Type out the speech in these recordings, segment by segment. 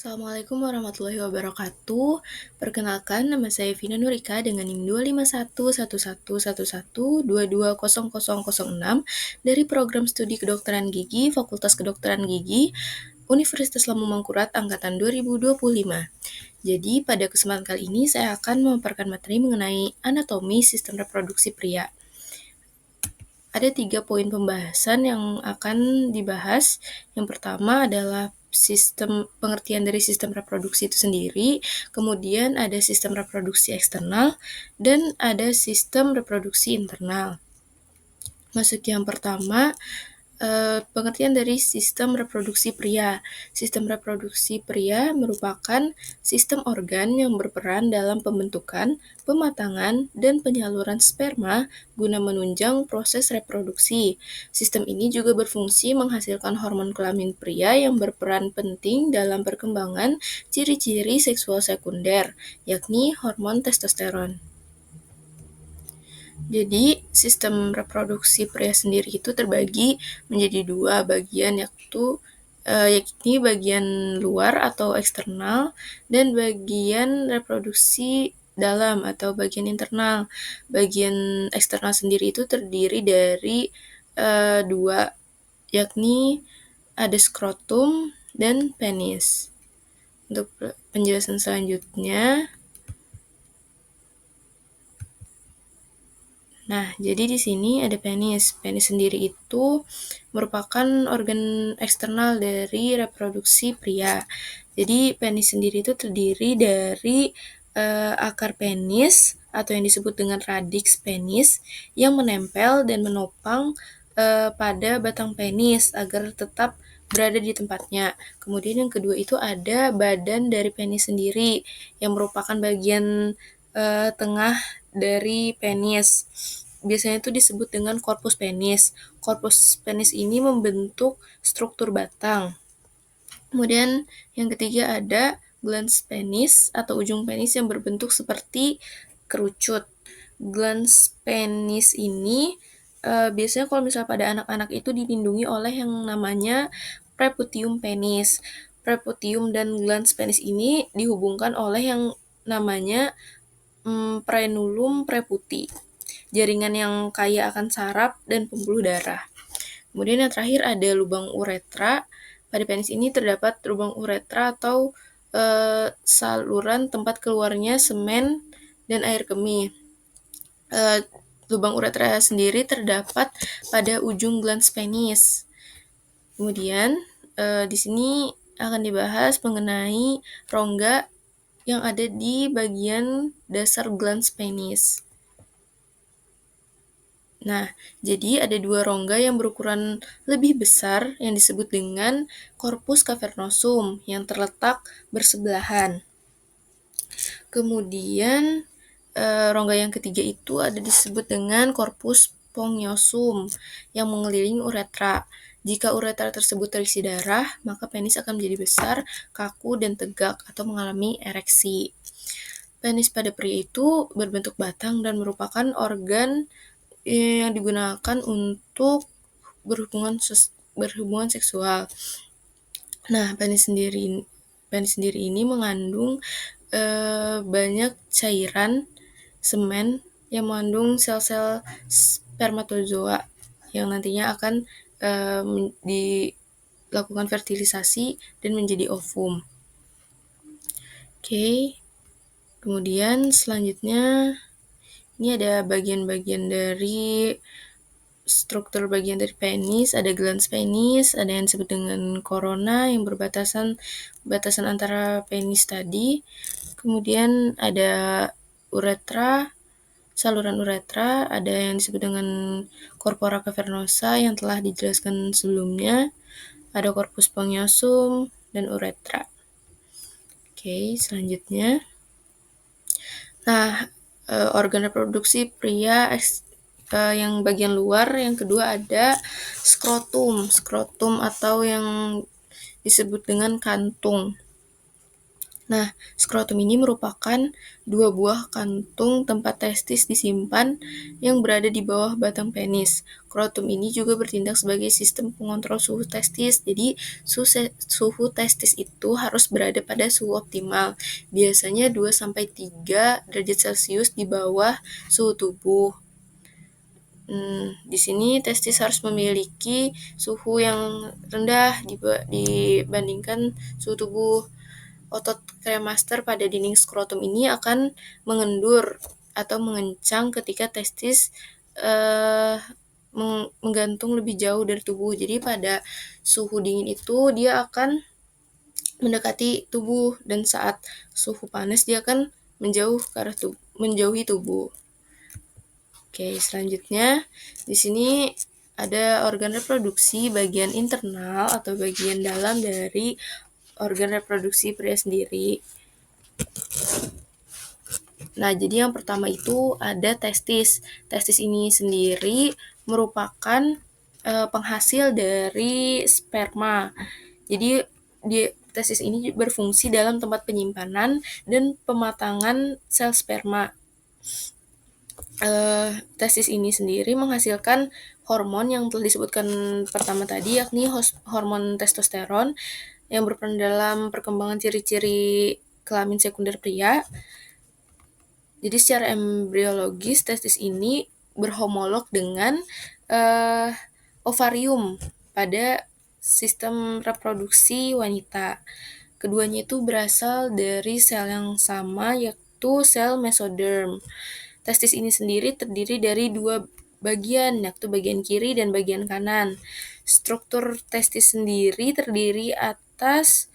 Assalamualaikum warahmatullahi wabarakatuh. Perkenalkan, nama saya Vina Nurika dengan NIM 2511111220006 dari Program Studi Kedokteran Gigi, Fakultas Kedokteran Gigi, Universitas Lampung Mangkurat Angkatan 2025. Jadi, pada kesempatan kali ini saya akan memaparkan materi mengenai anatomi sistem reproduksi pria. Ada 3 poin pembahasan yang akan dibahas. Yang pertama adalah pengertian dari sistem reproduksi itu sendiri, kemudian ada sistem reproduksi eksternal, dan ada sistem reproduksi internal. Masuk yang pertama, pengertian dari sistem reproduksi pria. Sistem reproduksi pria merupakan sistem organ yang berperan dalam pembentukan, pematangan, dan penyaluran sperma guna menunjang proses reproduksi. Sistem ini juga berfungsi menghasilkan hormon kelamin pria yang berperan penting dalam perkembangan ciri-ciri seksual sekunder, yakni hormon testosteron. Jadi, sistem reproduksi pria sendiri itu terbagi menjadi 2 bagian, yakni bagian luar atau eksternal dan bagian reproduksi dalam atau bagian internal. Bagian eksternal sendiri itu terdiri dari 2, yakni ada skrotum dan penis. Untuk penjelasan selanjutnya, nah, jadi di sini ada penis. Penis sendiri itu merupakan organ eksternal dari reproduksi pria. Jadi, penis sendiri itu terdiri dari akar penis atau yang disebut dengan radix penis yang menempel dan menopang pada batang penis agar tetap berada di tempatnya. Kemudian yang kedua itu ada badan dari penis sendiri yang merupakan bagian tengah dari penis. Biasanya itu disebut dengan korpus penis. Korpus penis ini membentuk struktur batang. Kemudian yang ketiga ada glans penis atau ujung penis yang berbentuk seperti kerucut. Glans penis ini biasanya kalau misalnya pada anak-anak itu dilindungi oleh yang namanya preputium penis. Preputium dan glans penis ini dihubungkan oleh yang namanya frenulum preputi, jaringan yang kaya akan saraf dan pembuluh darah. Kemudian yang terakhir ada lubang uretra. Pada penis ini terdapat lubang uretra atau saluran tempat keluarnya semen dan air kemih. Lubang uretra sendiri terdapat pada ujung glans penis. Kemudian di sini akan dibahas mengenai rongga yang ada di bagian dasar glans penis. Nah, jadi ada 2 rongga yang berukuran lebih besar yang disebut dengan corpus cavernosum yang terletak bersebelahan. Kemudian rongga yang ketiga itu ada disebut dengan corpus spongiosum yang mengelilingi uretra. Jika uretra tersebut terisi darah, maka penis akan menjadi besar, kaku, dan tegak atau mengalami ereksi. Penis pada pria itu berbentuk batang dan merupakan organ yang digunakan untuk berhubungan seksual. Nah, penis sendiri ini mengandung banyak cairan semen yang mengandung sel-sel spermatozoa yang nantinya akan dilakukan fertilisasi dan menjadi ovum. Oke. Kemudian selanjutnya ini ada bagian-bagian dari struktur bagian dari penis, ada glans penis, ada yang disebut dengan corona yang batasan antara penis tadi. Kemudian ada uretra, saluran uretra, ada yang disebut dengan corpora cavernosa yang telah dijelaskan sebelumnya, ada corpus spongiosum, dan uretra. Oke, selanjutnya. Nah, organ reproduksi pria yang bagian luar, yang kedua ada skrotum atau yang disebut dengan kantung. Nah, skrotum ini merupakan dua buah kantung tempat testis disimpan yang berada di bawah batang penis. Skrotum ini juga bertindak sebagai sistem pengontrol suhu testis. Jadi, suhu testis itu harus berada pada suhu optimal. Biasanya 2-3 derajat Celcius di bawah suhu tubuh. Di sini testis harus memiliki suhu yang rendah dibandingkan suhu tubuh. Otot kremaster pada dinding skrotum ini akan mengendur atau mengencang ketika testis menggantung lebih jauh dari tubuh. Jadi pada suhu dingin itu dia akan mendekati tubuh, dan saat suhu panas dia akan menjauhi tubuh. Oke, selanjutnya di sini ada organ reproduksi bagian internal atau bagian dalam dari organ reproduksi pria sendiri. Nah, jadi yang pertama itu ada testis. Testis ini sendiri merupakan penghasil dari sperma. Jadi testis ini berfungsi dalam tempat penyimpanan dan pematangan sel sperma. Testis ini sendiri menghasilkan hormon yang telah disebutkan pertama tadi, yakni hormon testosteron yang berperan dalam perkembangan ciri-ciri kelamin sekunder pria. Jadi secara embriologis testis ini berhomolog dengan ovarium pada sistem reproduksi wanita. Keduanya itu berasal dari sel yang sama, yaitu sel mesoderm. Testis ini sendiri terdiri dari dua bagian, yaitu bagian kiri dan bagian kanan. Struktur testis sendiri terdiri atas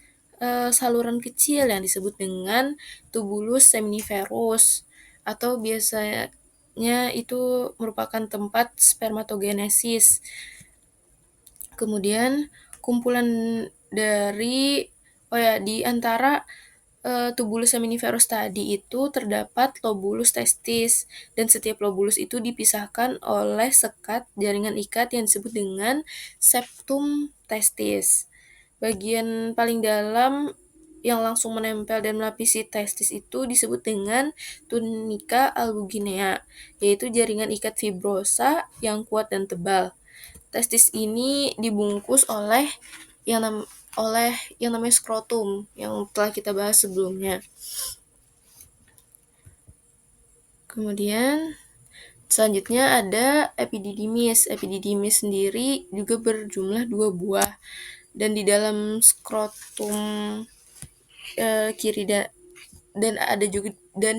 saluran kecil yang disebut dengan tubulus seminiferus, atau biasanya itu merupakan tempat spermatogenesis. Kemudian kumpulan di antara tubulus seminiferus tadi itu terdapat lobulus testis, dan setiap lobulus itu dipisahkan oleh sekat jaringan ikat yang disebut dengan septum testis. Bagian paling dalam yang langsung menempel dan melapisi testis itu disebut dengan tunika albuginea, yaitu jaringan ikat fibrosa yang kuat dan tebal. Testis ini dibungkus oleh yang namanya skrotum yang telah kita bahas sebelumnya. Kemudian selanjutnya ada epididymis. Epididymis sendiri juga berjumlah 2 buah, dan di dalam skrotum kiri dan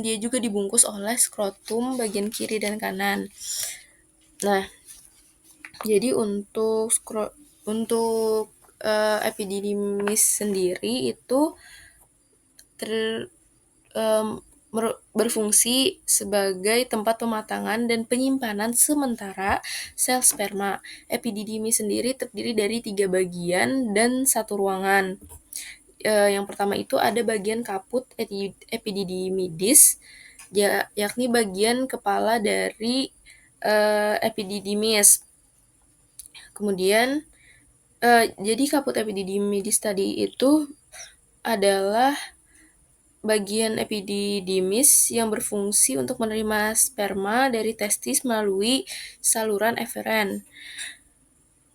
dia juga dibungkus oleh skrotum bagian kiri dan kanan. Nah, jadi untuk epididymis sendiri itu berfungsi sebagai tempat pematangan dan penyimpanan sementara sel sperma. Epididymis sendiri terdiri dari 3 bagian dan 1 ruangan. Yang pertama itu ada bagian kaput epididymidis, yakni bagian kepala dari epididymis. Kemudian jadi kaput epididymidis tadi itu adalah bagian epididymis yang berfungsi untuk menerima sperma dari testis melalui saluran eferen.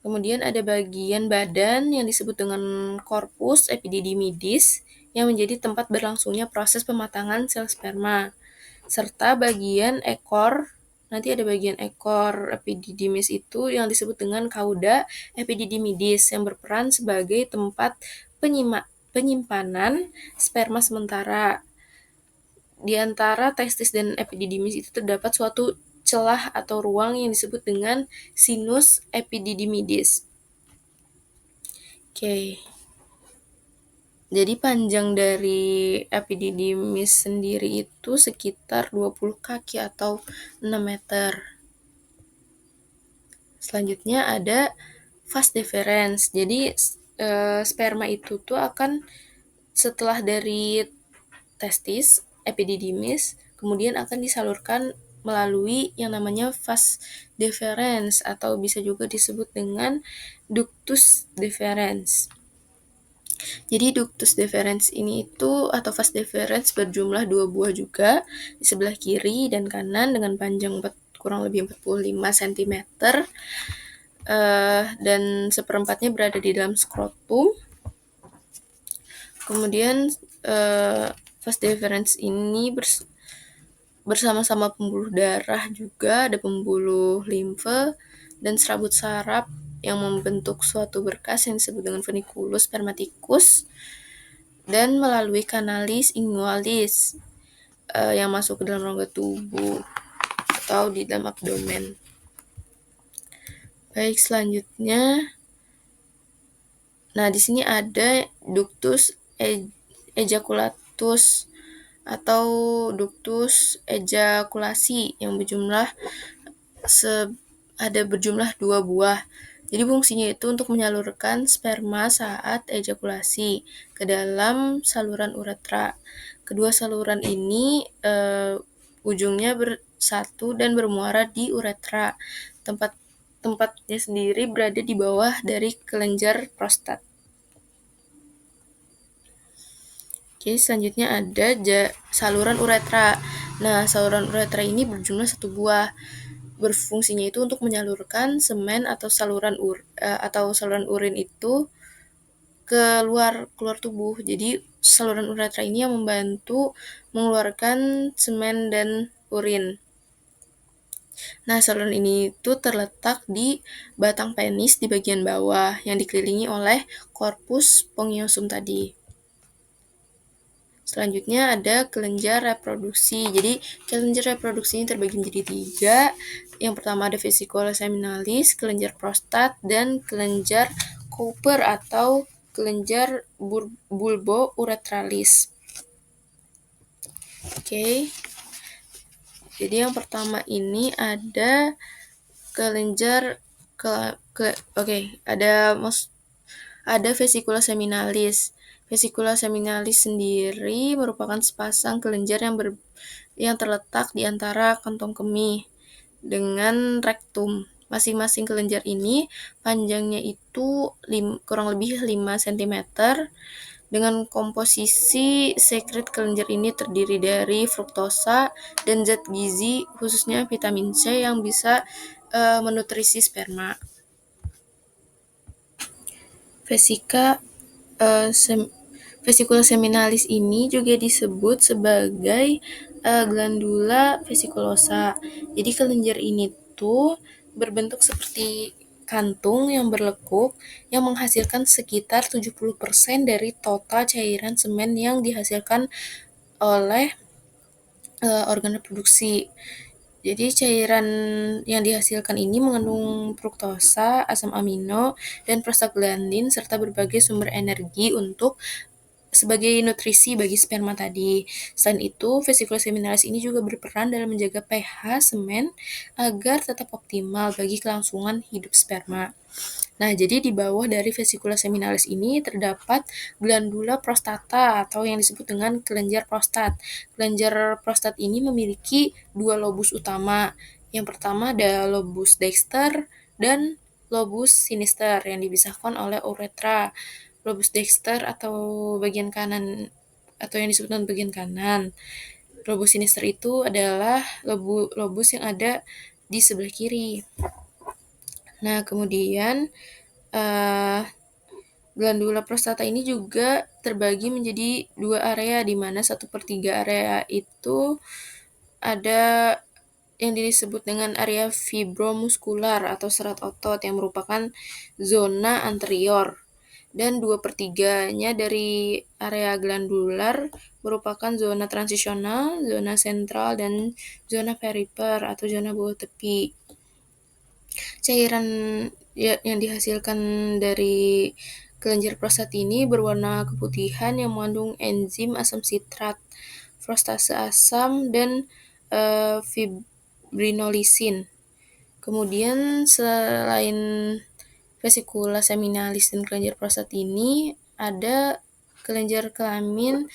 Kemudian ada bagian badan yang disebut dengan korpus epididymidis yang menjadi tempat berlangsungnya proses pematangan sel sperma, serta bagian ekor. Nanti ada bagian ekor epididymis itu yang disebut dengan cauda epididymidis yang berperan sebagai tempat penyimpanan sperma sementara. Di antara testis dan epididymis itu terdapat suatu celah atau ruang yang disebut dengan sinus epididymidis. Oke. Jadi panjang dari epididymis sendiri itu sekitar 20 kaki atau 6 meter. Selanjutnya ada vas deferens. Jadi sperma itu tuh akan setelah dari testis epididymis kemudian akan disalurkan melalui yang namanya vas deferens atau bisa juga disebut dengan ductus deferens. Jadi ductus deferens ini itu atau vas deferens berjumlah 2 buah juga di sebelah kiri dan kanan dengan panjang kurang lebih 45 cm dan seperempatnya berada di dalam skrotum. Kemudian vas deferens ini bersama-sama pembuluh darah juga, ada pembuluh limfe dan serabut saraf yang membentuk suatu berkas yang disebut dengan funiculus spermaticus dan melalui kanalis ingualis yang masuk ke dalam rongga tubuh atau di dalam abdomen. Baik, selanjutnya, nah di sini ada ductus ejaculatus atau ductus ejakulasi yang berjumlah 2 buah. Jadi fungsinya itu untuk menyalurkan sperma saat ejakulasi ke dalam saluran uretra. Kedua saluran ini ujungnya bersatu dan bermuara di uretra. Tempatnya sendiri berada di bawah dari kelenjar prostat. Oke, selanjutnya ada saluran uretra. Nah, saluran uretra ini berjumlah 1 buah. Berfungsinya itu untuk menyalurkan semen atau saluran urin itu keluar tubuh. Jadi saluran uretra ini yang membantu mengeluarkan semen dan urin. Nah, saluran ini itu terletak di batang penis di bagian bawah yang dikelilingi oleh korpus spongiosum tadi. Selanjutnya ada kelenjar reproduksi. Jadi kelenjar reproduksi ini terbagi menjadi 3. Yang pertama ada vesicula seminalis, kelenjar prostat, dan kelenjar Cooper atau kelenjar bulbo-uretralis. Oke. Jadi yang pertama ini ada kelenjar ada vesicula seminalis. Vesicula seminalis sendiri merupakan sepasang kelenjar yang terletak di antara kantong kemih dengan rektum. Masing-masing kelenjar ini panjangnya itu kurang lebih 5 cm. Dengan komposisi sekret kelenjar ini terdiri dari fruktosa dan zat gizi, khususnya vitamin C yang bisa menutrisi sperma. Vesicula seminalis ini juga disebut sebagai glandula vesiculosa. Jadi kelenjar ini tuh berbentuk seperti kantung yang berlekuk yang menghasilkan sekitar 70% dari total cairan semen yang dihasilkan oleh organ reproduksi. Jadi cairan yang dihasilkan ini mengandung fruktosa, asam amino, dan prostaglandin serta berbagai sumber energi sebagai nutrisi bagi sperma tadi. Selain itu, vesicula seminalis ini juga berperan dalam menjaga pH semen agar tetap optimal bagi kelangsungan hidup sperma. Nah, jadi di bawah dari vesicula seminalis ini terdapat glandula prostata atau yang disebut dengan kelenjar prostat. Kelenjar prostat ini memiliki 2 lobus utama. Yang pertama ada lobus dexter dan lobus sinister yang dipisahkan oleh uretra. Lobus dexter atau bagian kanan atau yang disebut dengan bagian kanan. Lobus sinister itu adalah lobus yang ada di sebelah kiri. Nah, kemudian glandula prostata ini juga terbagi menjadi 2 area, di mana 1/3 area itu ada yang disebut dengan area fibromuskular atau serat otot yang merupakan zona anterior. Dan 2/3-nya dari area glandular merupakan zona transisional, zona sentral, dan zona perifer atau zona bawah tepi. Cairan yang dihasilkan dari kelenjar prostat ini berwarna keputihan yang mengandung enzim asam sitrat, frustase asam, dan fibrinolisin. Kemudian selain vesicula seminalis dan kelenjar prostat ini, ada kelenjar kelamin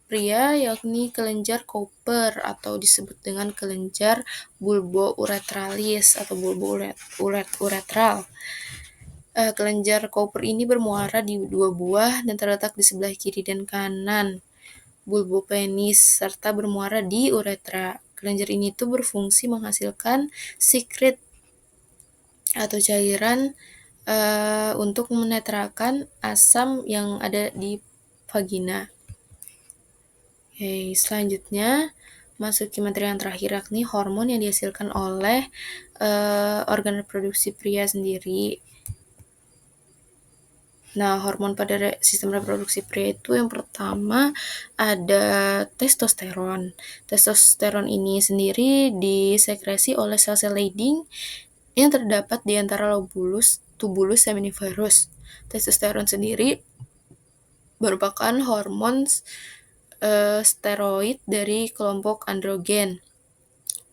pria yakni kelenjar Cooper atau disebut dengan kelenjar bulbo-uretralis atau bulbo-uretral. Kelenjar Cowper ini bermuara di 2 buah dan terletak di sebelah kiri dan kanan bulbopenis serta bermuara di uretra. Kelenjar ini tuh berfungsi menghasilkan sekret atau cairan untuk menetralkan asam yang ada di vagina. Oke, selanjutnya masuki materi yang terakhir, yakni hormon yang dihasilkan oleh organ reproduksi pria sendiri. Nah, hormon pada sistem reproduksi pria itu yang pertama ada testosteron. Testosteron ini sendiri disekresi oleh sel-sel Leydig yang terdapat di antara lobulus tubulus seminiferus. Testosteron sendiri merupakan hormon steroid dari kelompok androgen.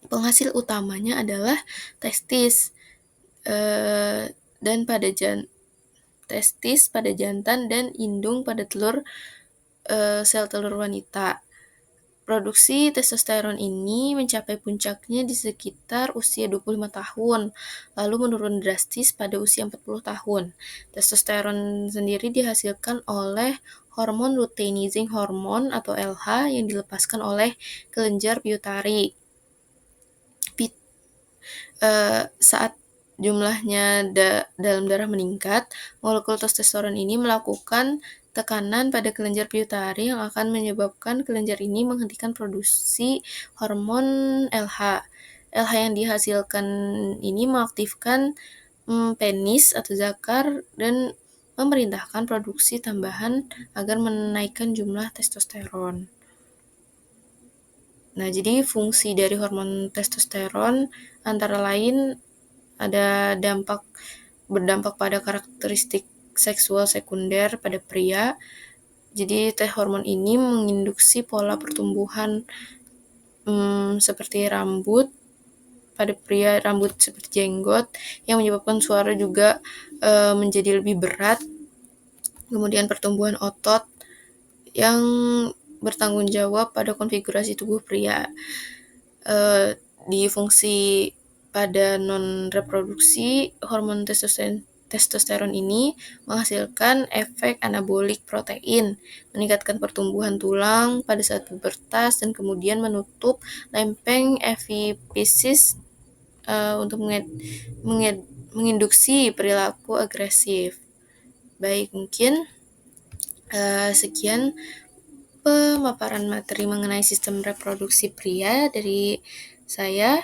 Penghasil utamanya adalah testis dan pada testis pada jantan dan indung pada sel telur wanita. Produksi testosteron ini mencapai puncaknya di sekitar usia 25 tahun, lalu menurun drastis pada usia 40 tahun. Testosteron sendiri dihasilkan oleh hormon luteinizing hormone atau LH yang dilepaskan oleh kelenjar pituitari. Saat jumlahnya dalam darah meningkat, molekul testosteron ini melakukan tekanan pada kelenjar pituitari yang akan menyebabkan kelenjar ini menghentikan produksi hormon LH. LH yang dihasilkan ini mengaktifkan penis atau zakar dan memerintahkan produksi tambahan agar menaikkan jumlah testosteron. Nah, jadi fungsi dari hormon testosteron antara lain ada berdampak pada karakteristik seksual sekunder pada pria. Jadi hormon ini menginduksi pola pertumbuhan seperti rambut pada pria, rambut seperti jenggot, yang menyebabkan suara juga menjadi lebih berat. Kemudian pertumbuhan otot yang bertanggung jawab pada konfigurasi tubuh pria. Di fungsi pada non-reproduksi, hormon testosteron ini menghasilkan efek anabolik protein, meningkatkan pertumbuhan tulang pada saat pubertas, dan kemudian menutup lempeng epifisis untuk menginduksi perilaku agresif. Baik, mungkin sekian pemaparan materi mengenai sistem reproduksi pria dari saya.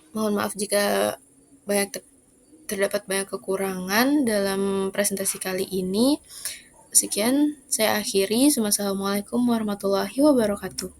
Mohon maaf jika terdapat banyak kekurangan dalam presentasi kali ini. Sekian, saya akhiri. Wassalamualaikum warahmatullahi wabarakatuh.